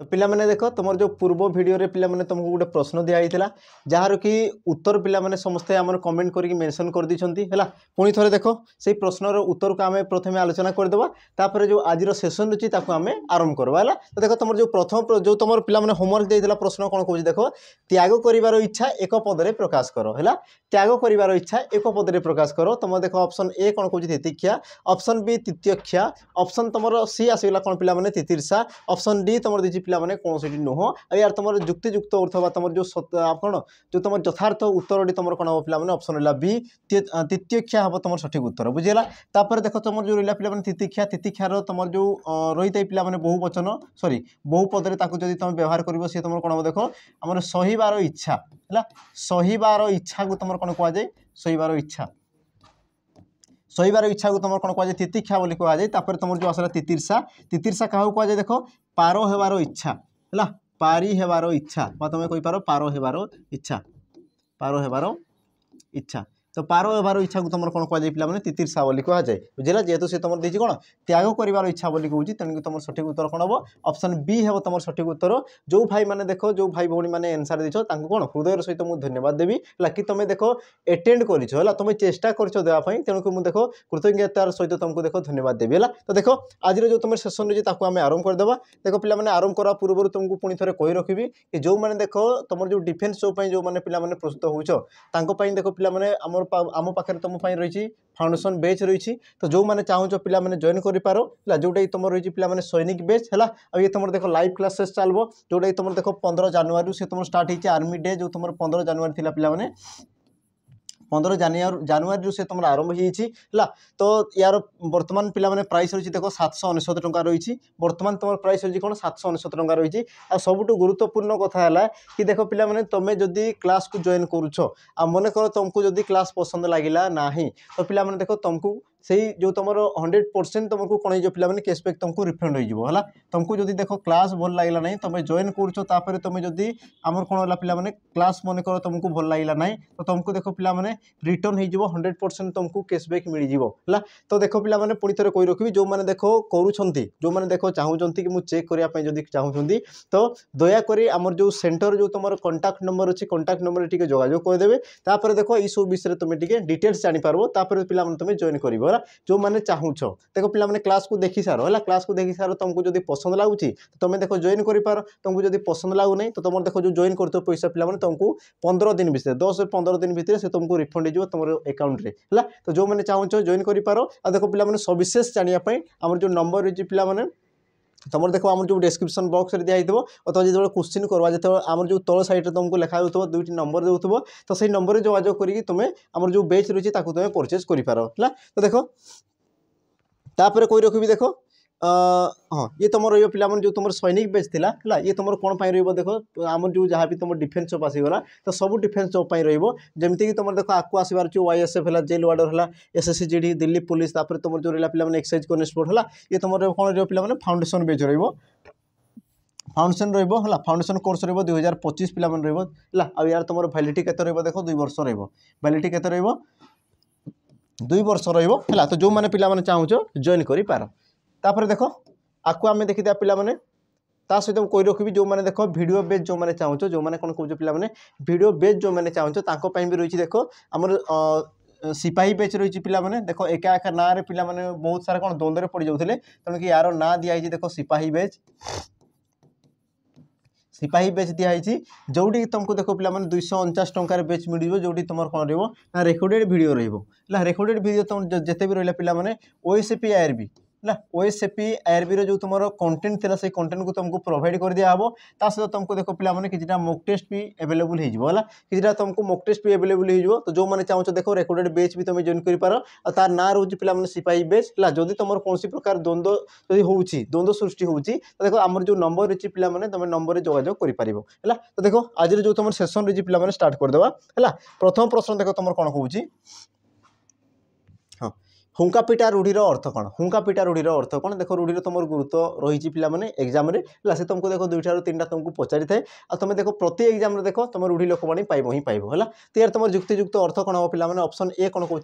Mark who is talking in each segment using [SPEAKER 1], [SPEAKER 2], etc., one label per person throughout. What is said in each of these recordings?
[SPEAKER 1] तो पिला माने देखो तुम जो पूर्व वीडियो रे पिला माने तुमको गोटे प्रश्न दिया होता जार कि उत्तर पिला माने समस्ते आम कमेंट करके मेंशन कर दीछंती हैला पुणी थरे देखो से प्रश्नर उत्तर को आम प्रथमे आलोचना करदेवा तापर जो आज सेसन रही ताको आम आरंभ करवा हैला। तो देखो तुम जो प्रथम जो तुम पिला माने होमवर्क देइतला प्रश्न कोन कहूँ देखो त्याग करिवार इच्छा एक पदरे प्रकाश करो हैला त्याग करिवार इच्छा एक पदरे प्रकाश करो तुम देखो ऑप्शन ए कोन कहूँ तितिक्षा ऑप्शन बी तृतीयक्षा ऑप्शन तुम सी आसगला कौन पिला माने तितिर्षा ऑप्शन डी तुम दीजिए पिला माने कौन सी नुह आ यार तुम जुक्तियुक्त अर्थ बा तुम जो कौन जो तुम यथार्थ उत्तर तुम कौन हम पे ऑप्शन रहा बी तृतीयक्षा हम तुम सठिक उत्तर बुझीगला। तापर देख तुम जो रहा पे तितिक्षा तितिक्षार तुम जो रही है पिला माने बहुवचन सॉरी बहुपदरे जब तुम व्यवहार कर सी तुम कौन हम देख आम सहीबार इच्छा है सहीबार इच्छा को तुम कौन कहुए सहीबार इच्छा सहीबार इच्छा को तुम कौन कहुए तितिक्षा बोली कहुए तापर तुम जो आसला तितिर्षा तितिर्षा क्या कहुए देख पार हेबार इच्छा है पारी हेबार इच्छा तुम कही पार पार हेबार इच्छा पार हेबार इच्छा तो पार हेबार इच्छा को तुम कौन कहुए पे तितिर्षा बोली कहुए बुझेगा जेहेतु सी तुम देखिए कौन त्याग कर इच्छा बोली कहूँ तेणुक तुम सठिक उत्तर कौन हम ऑप्शन बी है तुम सठिक उत्तर जो भाई मैंने देख जो भाई भौणी मैंने आंसर देछ कौन हृदय सहित मुझे धन्यवाद देवी कि तुम देख एटेंड कर तुम चेष्टा करवाई तेणुक मुझे देख कृतज्ञतार सहित तुमको देख धन्यवाद देवी है। तो देख आज जो तुम सेसन रही आम आरंभ करदे देख पे आरंभ करा पूर्व तुमको पुणी थे कही रखी कि जो मैंने देख तुम जो डिफेन्स जॉब जो मैंने पे प्रस्तुत होच देख पे आम पाखे तुम रही फाउंडेशन बैच रही तो जो मैंने चाहूँ पिला माने जॉइन कर जोटा तुम रही पे सैनिक बैच है ये तुम देख लाइव क्लासेस चलो जोटा तुम देख 15 जनवरी से तुम स्टार्ट होती आर्मी डे जो तुम 15 जनवरी थी पे 15 जनवरी से तुम आरंभ होगा तो यार बर्तमान पिला माने प्राइस रही देख 799 टंका रही बर्तमान तुम प्राइस रही कौन 799 टंका रही आ सबुठ गुरुत्वपूर्ण कथा है कि देख पिला माने तुम्हें जदि क्लास को जॉइन करुछ आ मन कर तुमको जदि क्लास पसंद लगिला ना तो पिला माने देख तुमको से जो तुम 100% तुमको कौन हो पे कैशबैक तुमको रिफंड हो तुमको जदि देख क्लास भल लगे ना तुम जॉइन कर तुम जदि आमर कौन है पे क्लास मन कर तुमको भल लगे ना तो तुमको देख पे रिटर्न हो 100% तुमको कैशबैक मिल जाए। तो देख पे पुणी थे कही रखी जो मैंने देख करुँच जो मैंने देख चाहूँगी कि मुझे चेक करने जब चाहूँगी तो दयाकोरी आमर जो सेंटर जो तुम कंटाक्ट नंबर अच्छे कंटाक्ट नंबर टी जोगाजोग करदे तापर देख ये सब विषय तुम डिटेल्स जानीपार तापर पे तुम जॉइन कर जो मैंने चाहूँ देख पे क्लास को देखी सार है क्लास को देखी सार तुमको जब पसंद लगुच तो तुम देख जॉइन कर तुमको जब पसंद लगुना तो तुम देख जो जॉइन कर पैसा पे तुमको 15 दिन भितर 10 से 15 दिन भितर से तुमको रिफंड हो तुम अकाउंट है तो जो मैंने चाहूँ जॉइन कर देख पे सविशेष जानापी आम जो नंबर रही पे तुम देख आम जो डिस्क्रिप्शन बॉक्स में दिखाई और तुम जो क्वेश्चन करवा जो आम जो तल साइड तुमको लिखा हो दुईटी नंबर देव तो सही नंबर में जोगाजोग करके तुम आम जो बैच रही तुम परचेज कर तो देख तापर कही रखी देख हाँ ये तुम रहा जो तुम सैनिक बैच था ये तुम कौन रही देख आम जो जहाँ भी तुम डिफेन्स जॉब आसीगला तो सब डिफेन्स जॉब रमीक तुम देख आपको आसबार YSF है जेल वार्डर है SSCGD दिल्ली पुलिस तुम जो रहा पे एक्साइज कॉन्स्टेबल है ये तुम कौन रहा पे फाउंडेशन बैच फाउंडेशन रहा फाउंडेशन कोर्स रहा 2025 पिला रहा यार तुम वैलिडिटी के देख 2 वर्ष वैलिडिटी के 2 वर्ष रहा तो जो मैंने पे चाहूँ जॉइन कर तापर देख आपको आम देखी पे सहित कही रखी जो मैंने देख वीडियो बेस जो मैंने चाहूँ जो मैंने कौन कहे पे वीडियो बेस जो मैंने चाहूँ भी रही देख आमर सिपाही बेच रही पे देख एका एका ना पे बहुत सारा कौन द्वंद्व पड़ जाते तेणुक यार ना दिखाई देख सिपाही बेच दिखाई जोटी तुमको देख पे 249 टंकार बेच मिल जो तुम कौन रहा रेकर्डेड वीडियो रेकर्डेड वीडियो तुम जिते भी रहा पे OSP IRB OSP IRB जो तुम कंटेंट थी से कंटेंट को तुमको प्रोवाइड कर दिया हम सहित तुमको देख पे कि मॉक टेस्ट भी अवेलेबल हो कि तुमको मॉक टेस्ट भी अवेलेबल हो तो जो मैंने चाहूँ देख रेकर्डेड बैच भी तुम जॉइन कर तार ना रोज पे सिपाही बैच जदि तुम कौन प्रकार द्वंद्व जब हो द्वंद्व सृष्टि होती तो देख आम जो नंबर रही पे तुम नंबर में जोगाजोग कर तो देख आज जो तुम सेसन रही पे स्टार्ट करदे है प्रथम प्रश्न देख तुम कौन कहूँ हाँ हुंका पिटा रूढ़ीर अर्थ कौन हुंका पिटा रूढ़ीर अर्थ कौन देख रूढ़ीर तुम गुरुत्व रही पे एग्जाम से तुमको देख 2 ରୁ 3टा तुमको पचारि थाए आ तुम देख प्रति एग्जाम देख तुम रूढ़ी लोकवाणी पाइब ही पाइब है तो यार तुम युक्तियुक्त अर्थ कौन हम पे ऑप्शन ए कौन कौन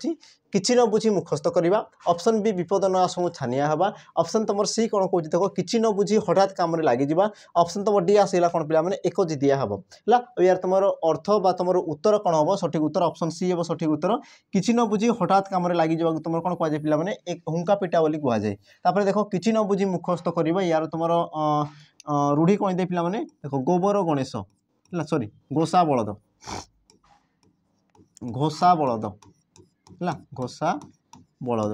[SPEAKER 1] किसी न बुझी मुखस्त करवा ऑप्शन बी विपद न आसू छानिया हवा ऑप्शन तुम सी कौन कौन देख किसी न बुझी हठात काम लगी ऑप्शन तुम डी आसला कौन पे एक जिदिया हम है यार तुम अर्थ बा तुम उत्तर कौन हम सठिक उत्तर ऑप्शन सी हम सठिक उत्तर किसी न बुझी हठात काम लगी तुम कौन कहुए पे एक हुंका पिटा बोली कहुए देख किसी न बुझी मुखस्त करवा यार तुम रूढ़ी कौन दे पे देख गोबर गणेश है सॉरी घोषा बलद है घोषा बलद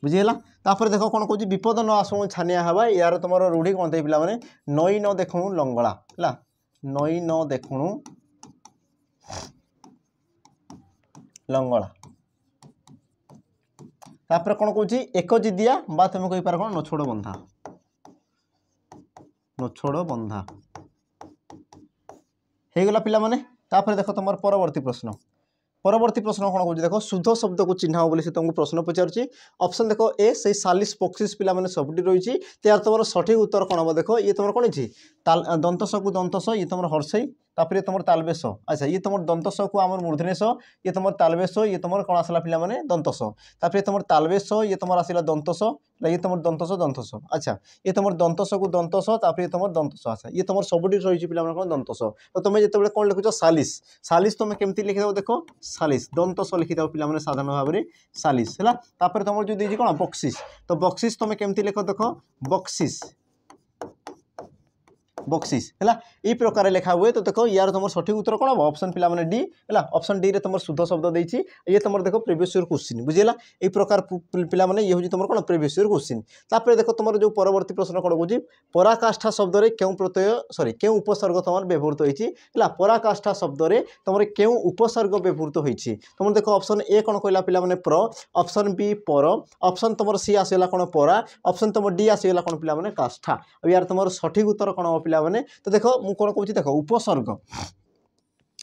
[SPEAKER 1] बुझीगला तापर देख कौन कौन विपद न आसू छानिया हवा यार तुम रूढ़ी कौन दे पे नई न देखुणु लंगड़ा है नई न देखुणु लंगड़ा तापर कौन कौन एक जिदिया बा तुम कही पार कौन नछोड़ बंधा हेगला पिला माने तापर देख तुम परवर्ती प्रश्न कौन कौन देख शुद्ध शब्द को चिन्ह बोली से तुमको प्रश्न पचारुची ऑप्शन देख ए से 40 पक्षीस पिला माने सबटी रही यार तुम सठिक उत्तर कौन हम देख ये तुम कौन दंतस को दंतस ये तुम हर्षई तापर तुम तालबेश अच्छा ये तुम दंतस को आम मूर्धनेश ये तुम तालबेश ये तुम कौन आसला पिला माने दंतस तापर तुम तालबेश ये तुम आसला दंतस ये तुम दंतस दंतस अच्छा ये तुम दंतस को दंतस तापर तुम दंतस अच्छा ये तुम सबुटी रही पिला कौन दंतस तो तुम जो कौन लिखुच 40 तुम केमती लिखिद देख 40 दंतस लिखिद पिला साधारण भाव में 40 है तापर तुम जो देजी कौन बक्सिस तो बक्सिस तुम केमती लिख देख बक्सिस है ये प्रकार लिखा हुए तो देखो यार तुम सठिक उत्तर कौन हम ऑप्शन पे डी है ऑप्शन डी रे तुम शुद्ध शब्द देती ये तुम देख प्रीवियस ईयर क्वेश्चन बुझेगा ये प्रकार पे ये हूँ तुम कौन प्रीवियस ईयर क्वेश्चन तापर देख तुम जो परवर्ती प्रश्न कौन कौन पराकाष्ठा शब्द क्यों प्रत्यय सॉरी क्यों उपसर्ग तुम व्यवहृत होती पराकाष्ठा शब्द तुम क्यों उपसर्ग व्यवहृत होती तुम देख ऑप्शन ए कौन कहला पे प्र ऑप्शन बी पर ऑप्शन तुम सी आसगला कौन परा ऑप्शन तुम डी आसगला कौन पे काष्ठा यार तुम सठिक उत्तर कौन हम पे तो देख मुझे कौन कहूँ देख उपसर्ग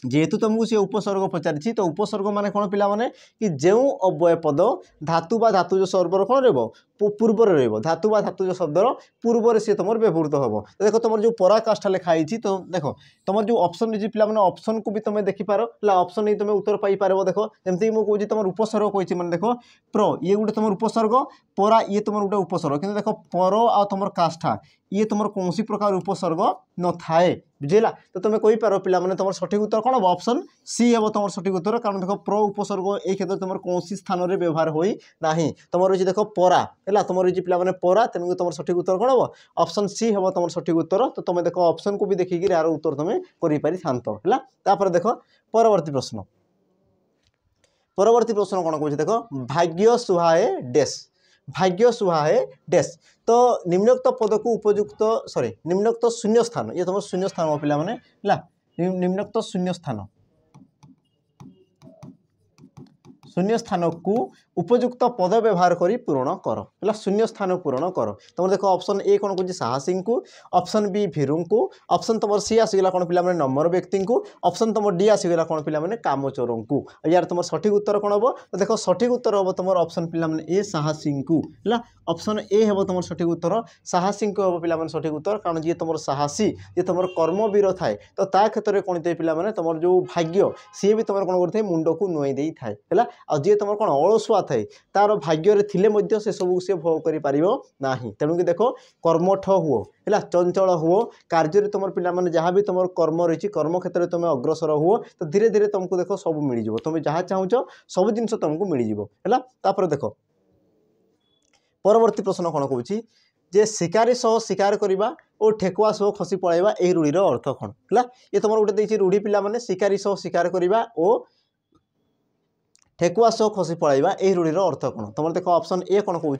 [SPEAKER 1] जेहेतु तुमको सी उपसर्ग पचारि तो उपसर्ग माने कौन पिला माने कि जो अव्यय पद धातु बा धातुज शब्दर कौन पूर्वर धातु बा धातुज शब्दर पूर्वर सी तुम व्यवहृत हम तो देख तुम जो पराकाष्ठा लिखाई तो देख तुम जो ऑप्शन रही पे ऑप्शन को भी तुम देखिपार ऑप्शन नहीं तुम उत्तर पाई पार देख जमीक मुझे तुम उपसर्ग कही मैंने देख प्र ये गोटे तुम उपसर्ग परा ये तुम गोटे उपसर्ग कि देख पर आ तुम काष्ठा ये तुम कौन प्रकार उपसर्ग न थाए बुझेगा तो तुम कही पार पे तुम सठिक उत्तर कौन हम ऑप्शन सी हम तुम सठिक उत्तर कारण देख प्र उपसर्ग ये क्षेत्र में तुम कौन स्थान में व्यवहार होना तुम रही देख परा है तुम रही पे परा तेणुक तुम सठिक उत्तर कौन हम ऑप्शन सी हम तुम सठिक उत्तर तो तुम देख ऑप्शन को भी देखिए यार उत्तर तुम कर तापर देख परवर्ती प्रश्न कौन कौन देख भाग्य सुहाए डैश भाग्य सुहाए डैश तो निम्नोक्त पद को उपयुक्त सॉरी निम्नोक्त शून्य स्थान ये तुम शून्य स्थान पे निम्नोक्त शून्य स्थान को उपयुक्त पद व्यवहार करी पूरण कर है शून्य स्थान पूरण कर तुम देख ऑप्शन ए कौन कौन साहसी को ऑप्शन बी भीरू को ऑप्शन तुम सी आसगला कौन पे नम्बर व्यक्ति को ऑप्शन तुम डी आसगला कौन पे कामचोर को यार तुम सठिक उत्तर कौन हम तो देख सठिक उत्तर हम तुम ऑप्शन पे ए साहसी को है ऑप्शन ए हम तुम सठिक उत्तर साहसी को हम पे सठिक उत्तर कारण जी तुम साहसी जी तुम कर्मवीर थाए तो ता क्षेत्र में कौन थे पे तुम जो भाग्य सी भी तुम कौन करते मुंड को नुई दे थाए है जी तुम कौन अलसुआ थाए तार भाग्य थिले से सब सी भोग कर तेणुक देख कर्मठ हुओ है चंचल हुओ कार्य तुम पे जहाँ भी तुम कर्म रही कर्म क्षेत्र में तुम अग्रसर हुओ तो धीरे धीरे तुमको देख सब मिल जाव तुम जहाँ चाहूच सब जिन तुमको मिल जाव है देख परवर्ती प्रश्न कौन कौन जे शिकारी सह शिकार करवा और ठेकुआ सह खसी पलैवा यही रूढ़ीर अर्थ कौन है ये तुम गोटे देखिए रूढ़ी पे शिकारी सह शिकार करवा और ठेकुआ सह खसी पलैवा यही रूढ़ीर अर्थ कौन तुम देख ऑप्शन ए कौन कौन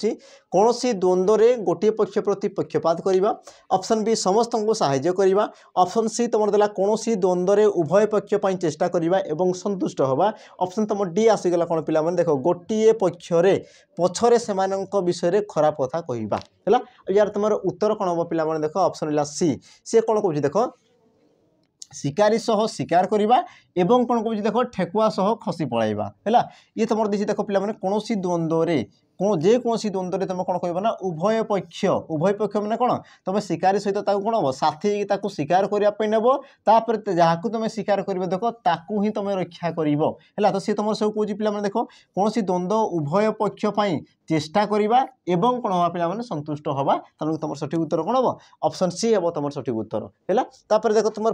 [SPEAKER 1] कौन द्वंद्व में गोटे पक्ष प्रति पक्षपात करवा ऑप्शन बी समस्त को साहाय्य करवा ऑप्शन सी तुम देला कौन द्वंद्व में उभय पक्ष चेष्टा करवा एवं संतुष्ट हवा ऑप्शन तुम डी आसीगला कौन पे देख गोटे पक्षरे पछरे से विषय खराब कथा कहवा है यार तुम उत्तर कौन हम पे देख ऑप्शन सी कौन कौन देख शिकारी सह शिकार करवा कौन कौन देख ठेकुआ सह खसी पलैवा है ये तुम देखिए देख पे कौन द्वंद्व में जेकोसी द्वंद्व तुम कौन कह ना उभय पक्ष मैंने कौन तुम शिकारी सहित कौन हम साथी शिकार करने नेब तापर जहाँ तुम शिकार कर देख ताकू ही तुम रक्षा कर तो सी तुम सब कौन पे देख कौन द्वंद्व उभय पक्ष चेष्टा करवा एवं कौन हाँ पे संतुष्ट हवा तेणु तुम सठिक उत्तर कौन हम ऑप्शन सी हम तुम सठिक उत्तर है। तापर देख तुम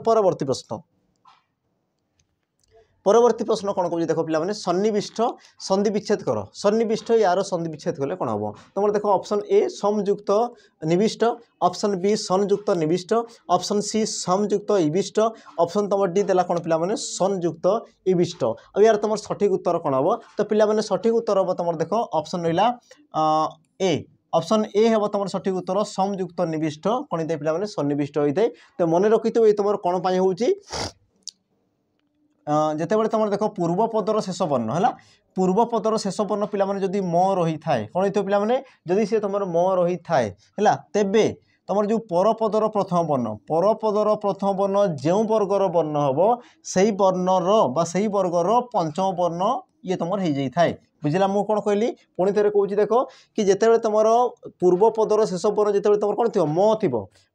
[SPEAKER 1] परवर्ती प्रश्न कौन कौन देख पे सन्निविष्ट संधि विच्छेद कर सन्निविष्ट यार संधि विच्छेद कले कौन हम तुम देख ऑप्शन ए समयुक्त निविष्ट ऑप्शन बी संयुक्त निविष्ट ऑप्शन सी समयुक्त इविष्ट ऑप्शन तुम डी देला कौन पे संयुक्त इविष्ट और यार तुम सठिक उत्तर कौन हम तो पे सठिक उत्तर हम तुम देख ऑप्शन रहा ए ऑप्शन ए हम तुम सठिक उत्तर समयुक्त निविष्ट कौन होता है पे सन्निविष्ट होता है। तो मन रखी ये तुम कौन पाई होची जितेबाला तुम देख पूर्वपदर शेष वर्ण है पूर्व पदर शेष वर्ण पे जदि म रही थाए कौन होता है पे जदि सी तुम म रही थाए है तेबे तुम जो परपदर प्रथम वर्ण जो वर्गर वर्ण हम से वर्णर से वर्गर पंचम वर्ण ये तुम हो जाए बुझला मु कौन कहली पुणी थे कौन देख कि जिते तुम पूर्वपदर शेष वर्ण जिते तुम कौन थी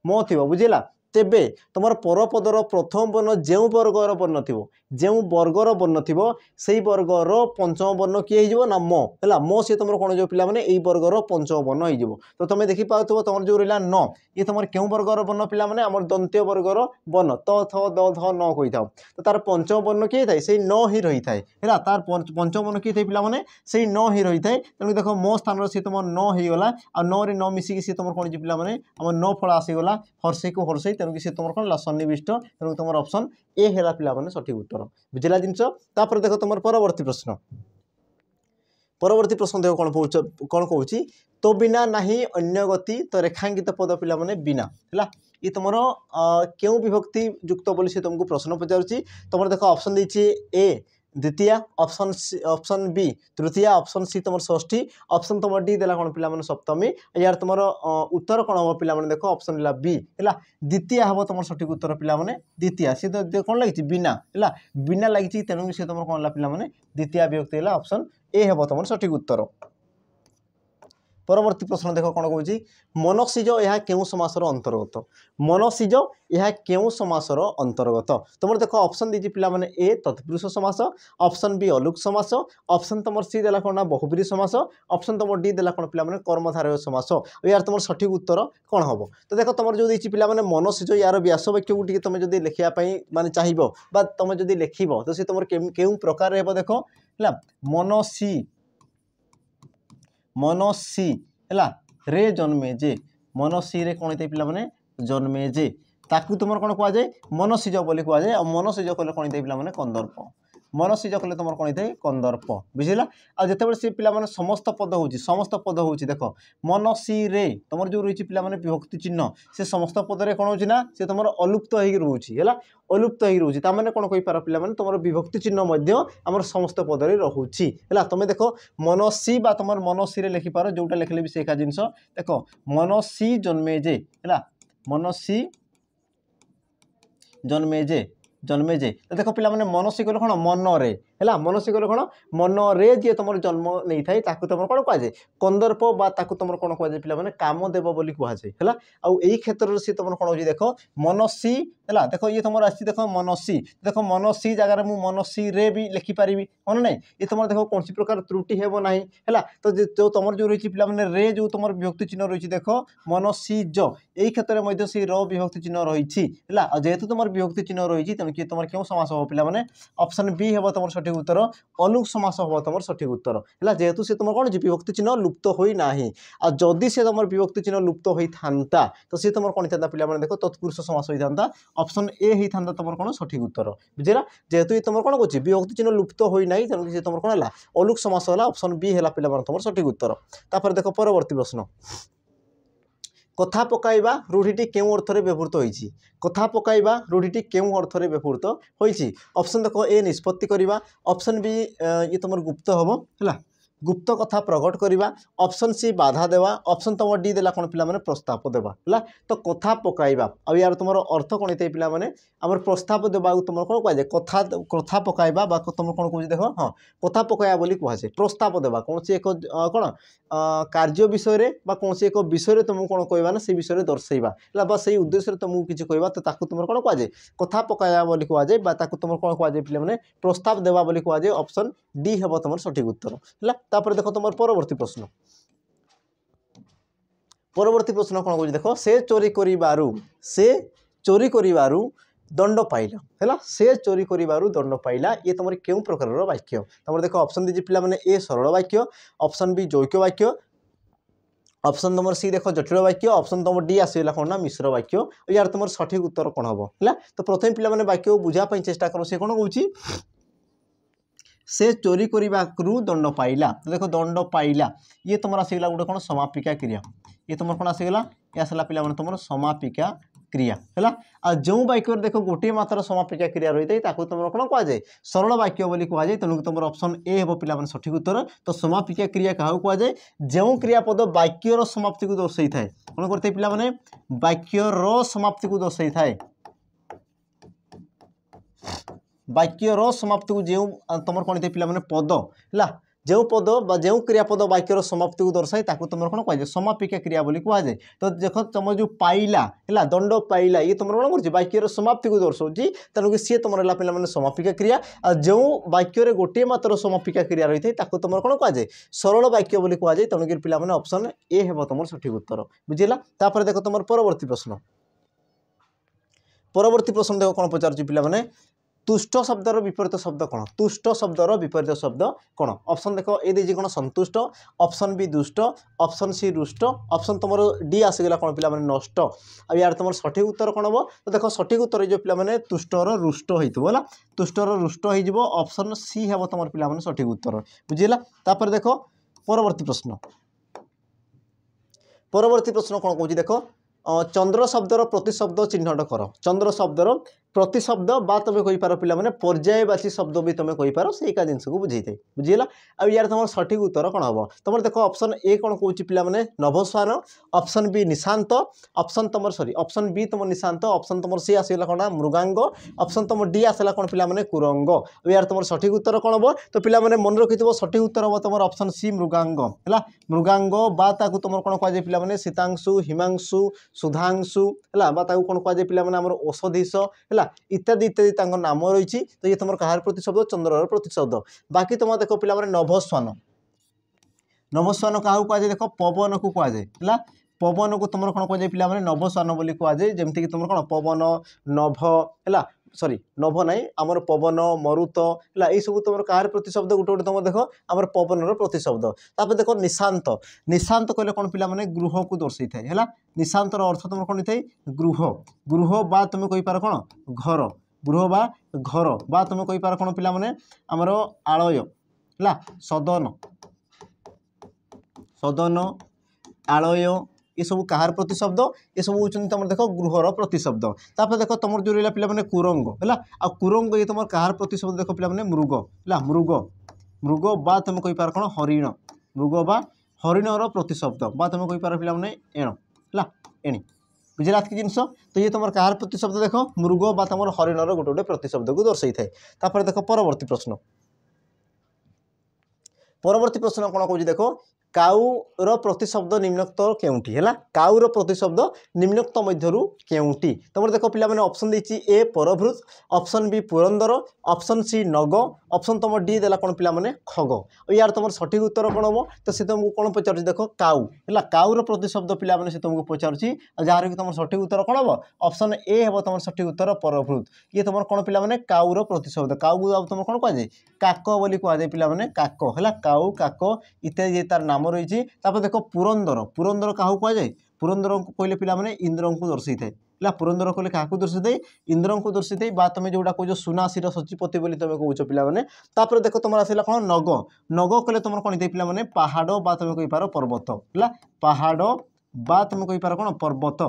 [SPEAKER 1] म थी बुझला तेबे तुम परपदर प्रथम वर्ण जो वर्गर वर्ण थी जो वर्गर वर्ण थी से वर्गर पंचम वर्ण किए हो ना म है म सी तुम कौन जो पे यही वर्गर पंचम वर्ण हो तो तुम देखी पाथो तुम जो रहा न ये तुम क्यों वर्गर वर्ण पे आम दंत्य वर्गर वर्ण त थ द ध न कही था तो तार पंचम वर्ण किए थाए से न ही रही थाए है तार पंचम वर्ण किए थे पे से न ही रही थाए तेणु देख मो स्थान सी तुम न हो गला आ न रे न मिसिकी सी तुम कौन पे आम न फल आसीगला हर्षे को हर्षे तेणुक सी तुम कौन सन्निविष्ट तेणु तुम ऑप्शन ए है पे सठिक उत्तर बुझला जिनस। तापर देख तुम परवर्ती प्रश्न देख कौन कौन तो बिना नहीं अन्य गति तो रेखांकित पद पे बिना है ये तुम क्यों विभक्ति युक्त बोली से तुमको प्रश्न पचार तुम देख ऑप्शन दीची ए द्वितीय ऑप्शन बी तृतीय ऑप्शन सी तुम षष्ठी ऑप्शन तुम डी देला कौन पे सप्तमी यार तुम उत्तर कौन हम पे देख ऑप्शन है बी है द्वितीय हम तुम सठिक उत्तर पे द्वितीय सी तो कौन लगी बिना है बिना लगी तेणु सी तुम कौन पे द्वितीय विभक्ति है ऑप्शन ए हम तुम सठिक उत्तर। परवर्ती प्रश्न देख कौन कौन मनसिज यह क्यों समासर अंतर्गत मनसिज यह क्यों समासर अंतर्गत तुम देख ऑप्शन दीजिए पे ए तत्पुरुष समास ऑप्शन बी अलुक समास ऑप्शन तुम सी देला कौन बहुब्री समास ऑप्शन तुम डी देला कौन पे कर्मधारय समास यार तुम सठिक उत्तर कौन हम तो देख तुम जो देती पे मनसिज यार व्यास वाक्य को तुम जो लिखापी माने चाहिए तुम जो लिख तो सी तुम क्यों प्रकार देख है मनसी है रे जन्मे जे मनसी रे कौन होता है पे जन्मे जे ताकू तुम कौन कहुए मनसिज बोली कहुए और मनसिज कले कौन होता है पे कंदर्प मनसिज कले तुम कौन होता है कंदर्प बुझला आ जिते सी पे समस्त पद हो देख मनसी रे तुम जो रही पे विभक्ति चिन्ह से समस्त पदरे कौन होना सी तुम अलुप्त हो रोचे है अलुप्त हो रोचे ताने कौन कही पार पे तुम विभक्ति चिन्ह आम समस्त पदरे रोचे है तुम देख मनसी बा तुम मनसी रे लिखिपार जोटा लिखले भी से एका जिनस देख मनसी जन्मे जे है मनसी जन्मे जे तो देख पे मनसी कले कौन मन रे है मनसी कले कौन मन रे जी तुम जन्म नहीं थाए तुम कौन कहुए कंदर्प तुम कौन कहुए पे कामदेव बोली कहुए है आई क्षेत्र से तुम कौन हो देख मनसी है देख ये तुम आसी देख मनसी जगार मुझ मनसी रे भी लिखिपारि मन ना ये तुम देख कौन प्रकार त्रुटि हेब ना है तो जो तुम जो रही पे रे जो तुम विभक्ति चिन्ह रही देख मनसी यही क्षेत्र में से र विभक्ति चिन्ह रही है जेहेतु तुम विभक्ति चिन्ह रही तेणु कि तुम क्यों समास हो पे ऑप्शन बी हम तुम सठिक उत्तर अलुक समास हम तुम सठिक उत्तर है जेहेतु से तुम कौन विभक्ति चिन्ह लुप्त होना आ जदि से तुम विभक्ति चिन्ह लुप्त होता तो सी तुम कौन था पे देख तत्पुरुष समास होता ऑप्शन ए होता तुम कौन सठिक उत्तर बुझेगा जेहेतु तुम कौन कह विभक्ति चिन्ह लुप्त होना तेणुक तुम कौन है अलुक समास है ऑप्शन बी है पे तुम सठिक उत्तर। तापर देख परवर्ती प्रश्न कथा पकाइबा रूढ़ीटी क्यों अर्थ में व्यवहृत होइछि कथा पकाइबा रूढ़ीटी क्यों अर्थ में व्यवहृत होइछि ऑप्शन देख ए निष्पत्ति करवा ऑप्शन बी ये तुम गुप्त हम है गुप्त कथा प्रकट करवा, ऑप्शन सी बाधा देवा, ऑप्शन तुम डी देला कौन पिला माने प्रस्ताव देवा है। तो कथा पकाइबा आ यार तुम अर्थ कौन होते पिला माने आमर प्रस्ताव देवा तुम कौन कह कथा कथा पकाइबा तुम कौन कह देख हाँ कथा पकाइबा बोली कहुए प्रस्ताव देवा कौन सी एक कौन कार्य विषय कौन सी एक विषय तुमको कौन कहवा ना से विषय दर्शेवा है बा से उद्देश्य तुमको किसी कहवा तो ताकू तुम कौन कहुए कथा पकाइबा बोली कहुए तुम कौन कहुए पिला माने प्रस्ताव देवा बोली कहुए। ऑप्शन डी हे तुम सठिक उत्तर है। तापर देख तुम परवर्ती प्रश्न कौन कह देख से चोरी करिबारु दंड पाइला है से चोरी करिबारु दंड पाइला ये तुम क्यों प्रकार वाक्य तुम देख ऑप्शन दीजिए पिला माने ए सरल वाक्य, ऑप्शन बी जौक्य वाक्य, ऑप्शन नंबर सी देख जटिल वाक्य, ऑप्शन तुम डी आसला कौन ना मिश्र वाक्य यार तुम सठिक उत्तर कौन हम है। तो प्रथम पिला माने वाक्य बुझापी चेष्टा कर सी कौन कौन से चोरी करने दंड पाइला। तो देखो दंड पाइला ये तुम आसगला गोटे कौन समापिका क्रिया ये तुम कौन आसगला ये आसला पिला माने तुम समापिका क्रिया है। आ जो वाक्य देख गोटे मात्र समापिका क्रिया रही है तुम कौन कहुए सरल वाक्य बोली कहुए तेणुक तुम ऑप्शन ए हे पिला माने सठिक उत्तर। तो समापिका क्रिया क्या कहुए जो क्रियापद वाक्यर समाप्ति को दर्शाई थाए कौन करते पिला माने वाक्यर समाप्ति को दर्शाई थाए वाक्यर समाप्ति को जो तुम कौन पिला माने पद है जो पद जो क्रियापद वाक्यर समाप्ति को दर्शाए तुम कौन कहुए समापिका क्रिया बोली कहुए। तो देख तुम जो पाइला है दंड पाइला ये तुम कौन कर वाक्यर समाप्ति को दर्शाऊँ तेणुक सी तुम रहा पिला माने समापिका क्रिया आ जो वाक्य गोटे मात्र समापिका क्रिया रही है तुम कौन कहुए सरल वाक्य बोली कहुए तेणुक पिला माने ऑप्शन ए हे तुम सठिक उत्तर बुझेगा। तापर देख तुम परवर्ती प्रश्न देख कौन पचार पिला माने तुष्ट शब्दर विपरीत शब्द कौन तुष्ट शब्दर विपरीत शब्द कौन ऑप्शन देख ए दीजिए कौन संतुष्ट, ऑप्शन बी दुष्ट, ऑप्शन सी रुष्ट, ऑप्शन तुम डी आसगला कौन पिला माने नष्ट आ यार तुम सठिक उत्तर कौन हम। तो देख सठिक उत्तर जो पिला माने तुष्टर रुष्ट होइतबो तुष्टर रुष्ट हो ऑप्शन सी हे तुम पिला माने सठिक उत्तर बुझीला। तापर देख परवर्ती प्रश्न कौन कहूँ देख चंद्र शब्दर प्रतिशब्द चिन्हट कर चंद्र शब्दर प्रतिशब्द बा तुम कहींपार पिला माने पर्यायवाची शब्द भी तुम कहींपार से एक जिनस को बुझे बुझीला। अब यार तुम सठिक उत्तर कौन हम तुम देख ऑप्शन ए कौन कौन पिला माने नभस्वान, ऑप्शन बी निशांत, ऑप्शन तुम सॉरी ऑप्शन बी तुम निशांत, ऑप्शन तुम सी आसगला कौन मृगांग, ऑप्शन तुम डी आसला कौन पिला माने कुरंग। अब यार तुम सठिक उत्तर कौन हम तो पिला माने मन रखिथबो सठिक उत्तर हम तुम ऑप्शन सी मृगांग है मृगांग बा ताकू तुम कौन कहुए पिला माने शीतांशु, हिमांशु, सुधांशु है बा ताकू कौन कहुए पिला माने हमर औषधीश है इत्यादि इत्यादि नाम रही। तो ये तुम कहार प्रतिशब्द चंद्रर प्रतिशब्द। बाकी तुम देख पिला माने नभस्वान नभस्वान क्या कहुए देख पवन को कहुए है पवन को तुम कौन कहुए पिला माने नभस्वान बोली कहुए जमती तुम कौन पवन नभ है सॉरी नभ ना आमर पवन मरुत है यही सब तुम कहार प्रतिशब्द गोटे गोटे तुम देख आम पवनर प्रतिशब्द। तापर देख निशांत निशांत कहले कौन पिला माने गृह को दर्शाई थाए है निशांतर अर्थ तुम कौन थाए गृह गृह बा तुम कहींपार कौन घर गृह बा तुम कहींपार कौन पिला माने आमर आलय है सदन सदन आलय ये सब कहार प्रतिशब्द ये सब होती तुम देख गृहर प्रतिशब्द। तापर देख तुम जो रहा पिला माने कुरंग है आ कुरंग ये तुम कहार प्रतिशब्द देख पिला माने मृग है मृग मृग बा तुम कहींपार कौन हरिण मृग बा हरिणर प्रतिशब्द बा तुम कहींपार पिला माने एण है एणी बुझे कि जिनस। तो ये तुम कहार प्रतिशब्द देख मृग बा तुम हरिणर गोटे गोटे प्रतिशब्द को दर्शाई थाए। तापर देख परवर्ती प्रश्न कौन कौन देख काउर प्रतिशब्द निम्नोक्त केउंटी है काउर प्रतिशब्द निम्नोक्त मध्यरु केउंटी तुम देख पिला माने ऑप्शन देछि ए परभृत, ऑप्शन बी पुरंदर, ऑप्शन सी नग, ऑप्शन तुम डी देला कौन पिला माने खग। और यार तुम सठिक उत्तर कौन हम तो सी तुमको कौन पचार देख काउ है काउर प्रतिशब्द पिला माने से तुमको पचार जार कि तुम सठिक उत्तर कौन हम ऑप्शन ए हे तुम सठिक उत्तर परभृत ये तुम कौन पिला माने काउर प्रतिशब्द काउ तुम कौन कहुए काक बोली कहुए पिला माने काक है काउ काक इत्यादि तार नाम रही। तापर देख पुरंदर पुरंदर क्या कहुए पुरंदर को कहले पिला माने इंद्र को दर्शाई थाए है पुरंदर कहले क्या दर्शाई थाए इंद्र को दर्शाई थाए बा तुम जोटा कह सुनासीर सचिपति बोली तुम कौच पिला माने। तापर देख तुम आसला कौन नग नग कहले तुम कौन पिला माने पहाड़ बा तुम कहींपार पर्वत है पहाड़ बा तुम कहींपार कौन पर्वत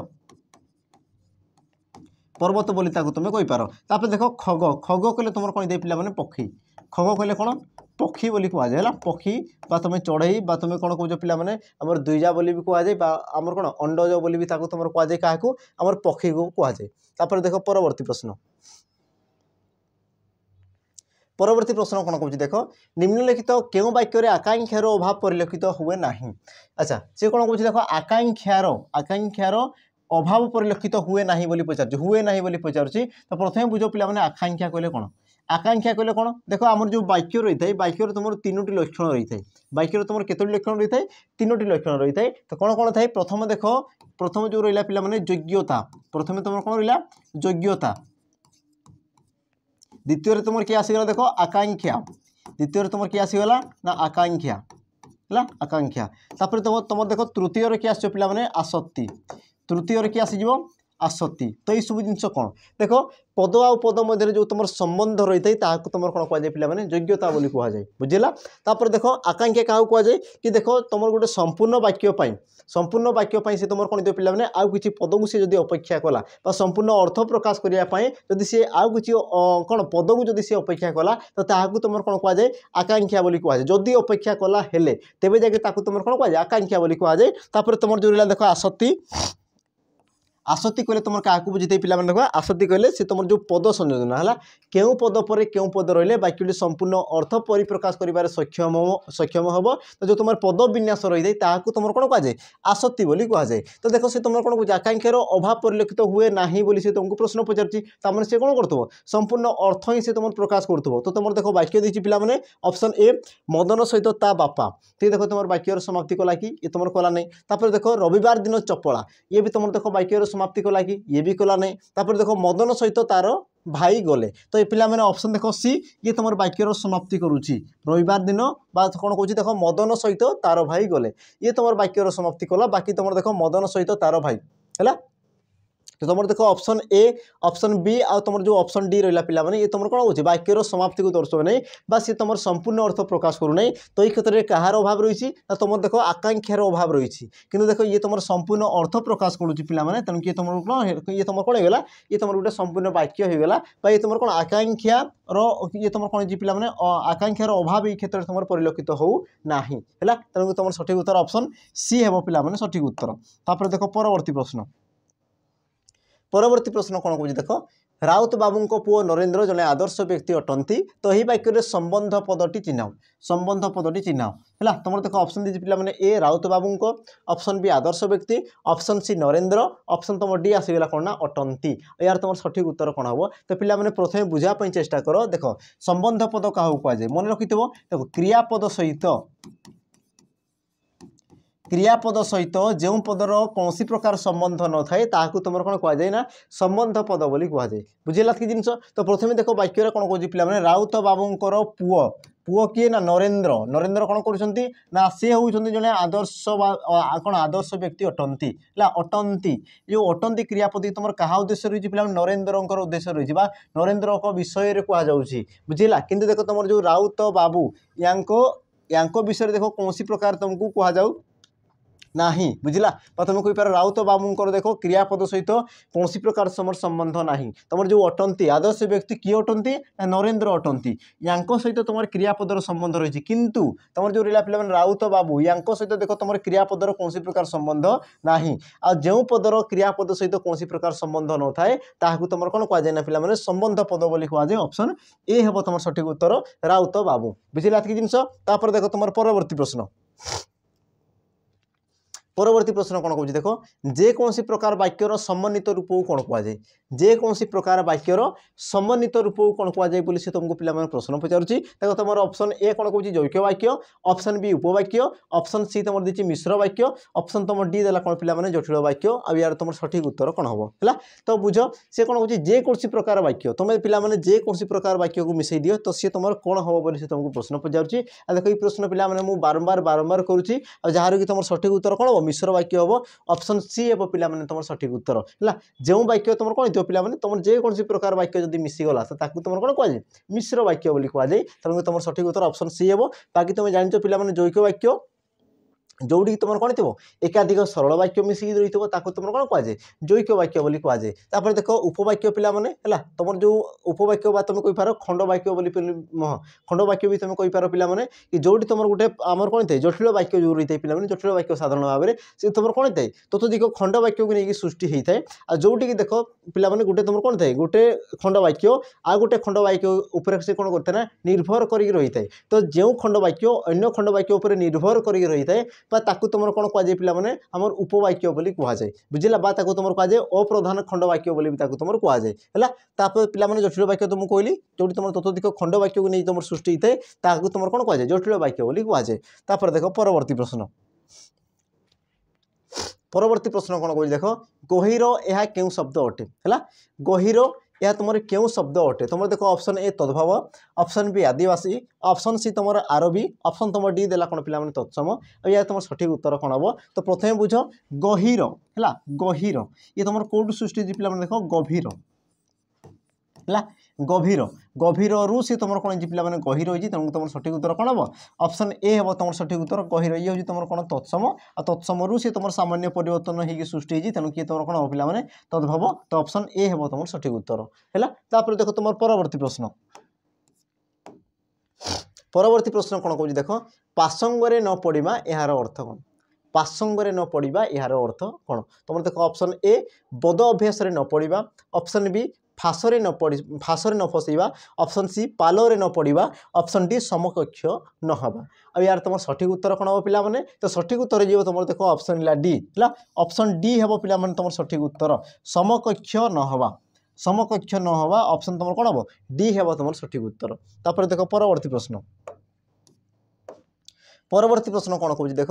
[SPEAKER 1] पर्वत बोली तुम कहींपार। तापर देख खग खग कहले तुम कौन पिला माने पक्षी खग कहले कौन पक्षी बोली कहुए है पक्षी बा तुम चढ़ई बा तुम कौन कौच पिला माने आमर दुईजा बोली भी कहुए आमर कौन अंडज बोली भी तुम कहुए क्या आमर पक्षी को कहुए। तापर देख परवर्ती प्रश्न परवर्ती प्रश्न कौन कौन देख निम्नलिखित क्यों वाक्य आकांक्षार अभाव परिलक्षित हुए ना। अच्छा सी कौन कौन देख आकांक्षार अभाव परिलक्षित हुए ना बोली पचार हुए ना बोली पचार तो प्रथम बुझ पिला माने आकांक्षा कहले कौन आकांक्षा कहले कौन देख आमर जो वाक्य रही है वाक्य तुम 3टी लक्षण रही है वाक्य तुम केतोटी लक्षण रही है 3टी लक्षण रही है तो कौन कौन थाए प्रथम देख प्रथम जो रहा पिला माने योग्यता प्रथम तुम कौन रहा योग्यता द्वितीय तुम किए आसीगला देख आकांक्षा द्वितीय तुम किए आसीगला ना आकांक्षा है आकांक्षा तापर तुम देख तृतीय किए आस पिला माने आसक्ति तृतीय किए आसीज आसक्ति तो ये सब जिनस कौन देख पद आ पद मध्य जो तुम संबंध रही है तुम कौन कहुए पिला माने योग्यता बोली कहुए बुझेगा। तापर देख आकांक्षा क्या कहुए कि देख तुम गोटे संपूर्ण वाक्य से तुम कौन पिला माने आउ किसी पद को सी अपेक्षा कला संपूर्ण अर्थ प्रकाश करने जदि सी आउ किसी कौन पद को जदि सी अपेक्षा कला तो ताकू तुम कौन कहुए आकांक्षा बोली कहुए जदि अपेक्षा कला हेले तेबे जाके तुम कौन कहुए आकांक्षा बोली कहुए। तापर तुम जो रहा देख आसक्ति आसक्ति कहले तुम क्या बुझे पिला देख आसक्ति कहले सी तुम जो पद संयोजन है क्यों पद पर क्यों पद रही वाक्यटी संपूर्ण अर्थ परिप्रकाश कर सक्षम हम तो जो तुम पद विन्यास रही है तुम कौन कहुए आसक्ति बोली कहुए। तो देख से तुम कौन कह आकांक्षार अभाव परिलक्षित हुए ना बोली से तुमको प्रश्न पचार से कौन कर संपूर्ण अर्थ ही से तुम प्रकाश कर तो तुम देख वाक्य देती पिला माने ऑप्शन ए मदन सहित ता बापा ठीक देख तुम वाक्यर समाप्ति कला कि ये तुम कला नहीं। तापर देख रविवार दिन चपला ये भी तुम देख वाक्यर समाप्ति कला कि ये भी कला नहीं। तापर देख मदन सहित तार भाई गले तो ये पिला मैंने ऑप्शन देख सी ये तुम वाक्यर समाप्ति करुच्ची रविवार दिन बा कौन कौन देख मदन सहित तार भाई गले ये तुम वाक्यर समाप्ति कला बाकी तुम देख मदन सहित तार भाई है तो तुम देख ऑप्शन ए ऑप्शन बी आ तुम जो ऑप्शन डी रहा पिला माने ये तुम कौन हो वाक्यर समाप्ति को दर्शाव नहीं बस ये तुम संपूर्ण अर्थ प्रकाश करूना तो ये क्षेत्र में कहार अभाव रही तुम देख आकांक्षार अभाव रही कि देख ये तुम संपूर्ण अर्थ प्रकाश करुच्ची पिला माने तेणु कि तुम कौन ये तुम कौन होगा ये तुम गोटे संपूर्ण वाक्य होगा ये तुम कौन आकांक्षार ये तुम कौन जी पिला माने आकांक्षार अभाव ये क्षेत्र में तुम परिलक्षित हो ना है तेणु तुम सठिक उत्तर ऑप्शन सी है पिला माने सठिक उत्तर। तापर देख परवर्ती प्रश्न कौन कह देख राउत बाबू पुओ नरेंद्र जने आदर्श व्यक्ति अटंती तो यही वाक्य संबंध पदटी चिन्हाओ संबंध पदटी चिन्हाओ है तुम देख ऑप्शन दीजिए पिला माने ए राउत बाबू ऑप्शन बी आदर्श व्यक्ति ऑप्शन सी नरेंद्र ऑप्शन तुम डी आसीगला कौन ना अटंती यार तुम सठिक उत्तर कौन हम तो पिला माने प्रथम बुझापी चेष्टा कर देख संबंध पद क्या कहुए मन रखि देख क्रियापद सहित जो पदर कौन प्रकार संबंध न थाए तुम कौन कहुए ना संबंध पद बोली कहुए बुझेगा कि जिन तो प्रथम देख वाक्य कौन कह पिला माने राउत बाबूंकर पुओ पुओ किए ना नरेंद्र नरेंद्र कौन करुँच ना सी होती जड़े आदर्श कौन आदर्श व्यक्ति अटंती अटंती जो अटंती क्रियापद तुम क्या उद्देश्य रही है नरेंद्र उद्देश्य रही है नरेंद्र विषय में कहुई बुझेगा कि देख तुम जो राउत बाबू यांको विषय देख कौन प्रकार तुमको कहुँ नाही बुझला तुम कही पार राउत बाबूंकर देख क्रियापद सहित कौन प्रकार समर संबंध नाही तुम जो अटंती आदर्श व्यक्ति किए अटंती नरेंद्र अटंती यांको सहित तुम क्रियापदर संबंध रही किंतु तुम जो रहा पे राउत बाबू यांको सहित देख तुम क्रियापदर कौन प्रकार संबंध नाही आ जो पदर क्रियापद सहित कौन प्रकार संबंध न थाए तुम कौन कहुए ना पे संबंध पद बोली कहुए ऑप्शन ए हम तुम सठिक उत्तर राउत बाबू बुझेगा कि जिनस। तापर देख तुम परवर्ती प्रश्न परवर्ती प्रश्न कौन कह देख जेकोसी प्रकार वाक्यर समन्वित रूप को कौन कहुए जेकोसी प्रकार वाक्यर समन्वित रूप को कौन कहुए बोली से तुमको पिला प्रश्न पचारुच्ची देख तुम ऑप्शन ए कौन कह जैक वाक्य ऑप्शन बी उपवाक्य ऑप्शन सी तुम दी मिश्र वाक्य ऑप्शन तुम डी देला कौन पिला जटिल वाक्य आ यार तुम सठिक उत्तर कौन हम है तो बुझ से कौन कह जेकोसी प्रकार वाक्य तुम पे जेकोसी प्रकार वाक्य को मिसई दियो तो सी तुम कौन हम बोली से तुमको प्रश्न पचारुच्ची देख ये प्रश्न पिला बारंबार करुच्ची जार कि तुम सठिक उत्तर कौन हम मिश्र वाक्य हम ऑप्शन सी हे पिला तुम सठिक उत्तर है जो वाक्य तुम कौन पिला तुम जेकोसी प्रकार वाक्य जब मिसीगला तो तुम कौन कहुए मिश्र वाक्य बोली कहुए तेणु तुम सठिक उत्तर ऑप्शन सी हे बाकी तुम जान पिला जैक वाक्य जोड़ी तुम कौन थो एकाधिक सरल वाक्य मिसिक रही तुम कौन कहुए जैक वाक्य बोली कहुए तापर देख उपवाक्य पिला माने है तुम जो उपवाक्य बा तुम कहींपार खंड वाक्य बोली खंड वाक्य भी तुम कहींपार पिला माने कि जोड़ी तुम गोटे आमर कौन थे जटिल वाक्य जो रही है पिला जटिल वाक्य साधारण भाव में से तुम कौन थे ततोधिक खंड वाक्य को लेकिन सृष्टि होता है आ जोटी देख पिला माने गोटे तुम कौन थे गोटे खंड वाक्य आ गोटे खंड वाक्य उपर से कौन करते ना निर्भर करके रही है तो जो खंड वाक्य अन्य खंड वाक्य उपर निर्भर करके रही है ताकू तुम कौन कहुए पिला माने आमर उपवाक्य बोली कहुए बुझला बा ताकू तुम कहुए अप्रधान खंड वाक्य बोली तुम कहुए है पिला माने जटिल वाक्य तुमको कहली जो तुम ततोधिक खंड वाक्य को नहीं तुम सृष्टि होता है तुम कौन कहुए जटिल वाक्य बोली कहुए तापर देख परवर्ती प्रश्न परवर्ती प्रश्न कौन कह देख गहीर यह क्यों शब्द अटे है गहीर यह तुम क्यों शब्द अटे तुम देख ऑप्शन ए तद्भव ऑप्शन बी आदिवासी ऑप्शन सी तुम आरबी ऑप्शन तुम डी देला कौन पिला तत्सम या तुम सठिक उत्तर कौन हम तो प्रथम बुझ गहीर है गहीर ये तुम कौटू सृष्टि पिला देख गभीर है गभीर गभीर रु सी तुम कौन पिला गहीर होती तुम सठिक उत्तर कौन हम ऑप्शन ए हम तुम सठिक उत्तर गहीर ये हूँ तुम कौन तत्सम आ तत्सम रु सी तुम सामान्य परिवर्तन होगी सृष्टि होती तेणु किए तुम कौन हम पिला तद्भव तो ऑप्शन ए हम तुम सठिक उत्तर है देख तुम परवर्ती प्रश्न परवर्ती प्रश्न कौन कह देख पासंगरे न पढ़ा यार अर्थ कौन पासंगरे न पढ़ा यार अर्थ कौन तुम देख ऑप्शन ए बद अभ्यास न पढ़ा ऑप्शन बी फासरे न फसैबा ऑप्शन सी पालरे न पढ़ा ऑप्शन डी समकक्ष न हवा अब यार तुम सठिक उत्तर कौन हम पिला माने तो सठिक उत्तर जीव तुम देख ऑप्शन डी है ऑप्शन डी हम पिला माने तुम सठिक उत्तर समकक्ष न हवा समकक्ष न हवा ऑप्शन तुम कौन हम डी हम तुम सठिक उत्तर तापर देख परवर्ती प्रश्न परवर्ती प्रश्न कौन कह देख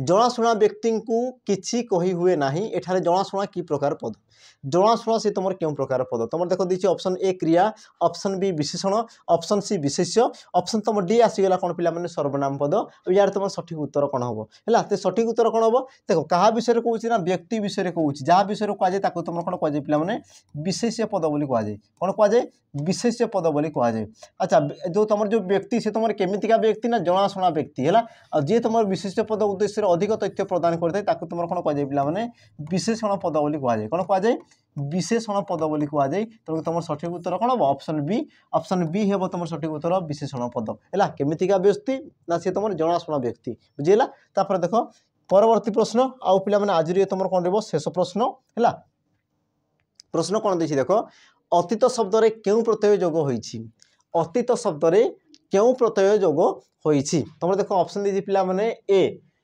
[SPEAKER 1] जनाशुना व्यक्ति को किसी कही हुए ना एठारे जनाशुना कि प्रकार पद जनाशुना से तुम क्यों प्रकार पद तुम देख दी ऑप्शन ए क्रिया ऑप्शन बी विशेषण ऑप्शन सी विशेष्य ऑप्शन तुम डी आसीगला कौन पिला माने सर्वनाम पद यार तुम सठिक उत्तर कौन हम है सठिक उत्तर कौन हम देख क्या विषय कहूँ ना व्यक्ति विषय कहूँ जहाँ विषय कहुए तुम कौन कहुए पिला माने विशेष्य पद बोली कहुए कौन कहुए विशेष्य पद बोली कहुए अच्छा जो तुम जो व्यक्ति से तुम केमितिका व्यक्ति ना जनाशुना व्यक्ति है जी तुम विशिष्ट पद उद्देश्य अधिक तथ्य प्रदान करते तुम कौन कहुए पिला माने विशेषण पद बोली कहुए कौन कहुए विशेषण पद बोली कहुए तेणु तुम सठिक उत्तर कौन हम ऑप्शन बी हम तुम सठिक उत्तर विशेषण पद है केमितिका व्यक्ति ना सी तुम जनाशुना व्यक्ति बुझेगा तापर देख परवर्ती प्रश्न आउ पिला माने आज तुम कौन रही शेष प्रश्न है प्रश्न कौन देखिए देख अतीत शब्द रे क्यों प्रत्यय जोग होइछि अतीत शब्द रे क्यों प्रत्यय जोग होइछि तुम देख ऑप्शन दीजिए पिला माने ए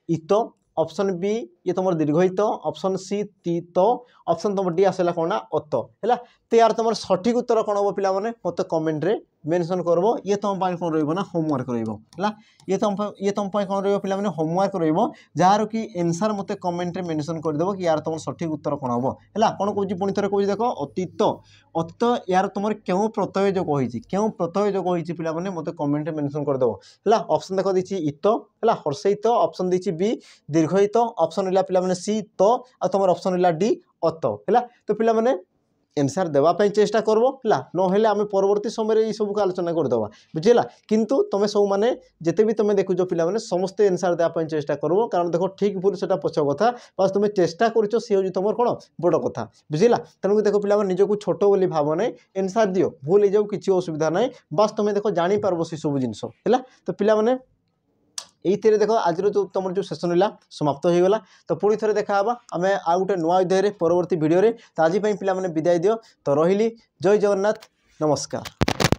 [SPEAKER 1] इत ऑप्शन बी ये तुम दीर्घ ऑप्शन सी तीत ऑप्शन तुम डी आसला कौन अत है तो यार तुम सठिक उत्तर कौन हम पिला माने मत कमेंट रे मेंशन करबो ये तुम कौन रहिबो ना होमवर्क रहिबो है ये तुम कौन रहिबो पिला माने होमवर्क रहिबो जार कि आंसर मते कमेंट रे मेंशन कर देबो कि यार तुम सठिक उत्तर कौन हम है कौन कहूँ पुणी थे कहूँ देख अतीत अतीत यार तुम क्यों प्रत्यय जोग होइछि क्यों प्रत्यय जोग होइछि पिला माने मते कमेंट रे मेंशन कर देबो है ऑप्शन देख दीची इत है हर्षित ऑप्शन दीची बी दीर्घ ऑप्शन रहा पिला माने सी तो आ तुम ऑप्शन रहा डी अत है तो पिला माने एनसार देवाई चेष्टा करबो है ना आम परवर्ती समय ये सब आलोचना करदेवा बुझेगा किंतु तुम सब मैंने जिते भी तुम देखुच पिला माने समस्ते एनसार देवाई चेष्टा करबो कारण देखो ठीक भूल से पछ कथा बस तुम चेष्टा कर सी हूँ तुम कौन बड़ कथा बुझेगा तेणुक देख पिला निजक छोट बोली भाव ना एनसार दियो भूल हो किसी असुविधा ना बस तुम देख जापर से सब जिन है तो पिला माने ये देख आज जो तुम जो सेसन है समाप्त हो गला तो पुणी थे देखा आम आ गए नुआ अध्याय परवर्ती भिडियो तो आज पे पिला विदाय दियो तो रही जय जगन्नाथ नमस्कार।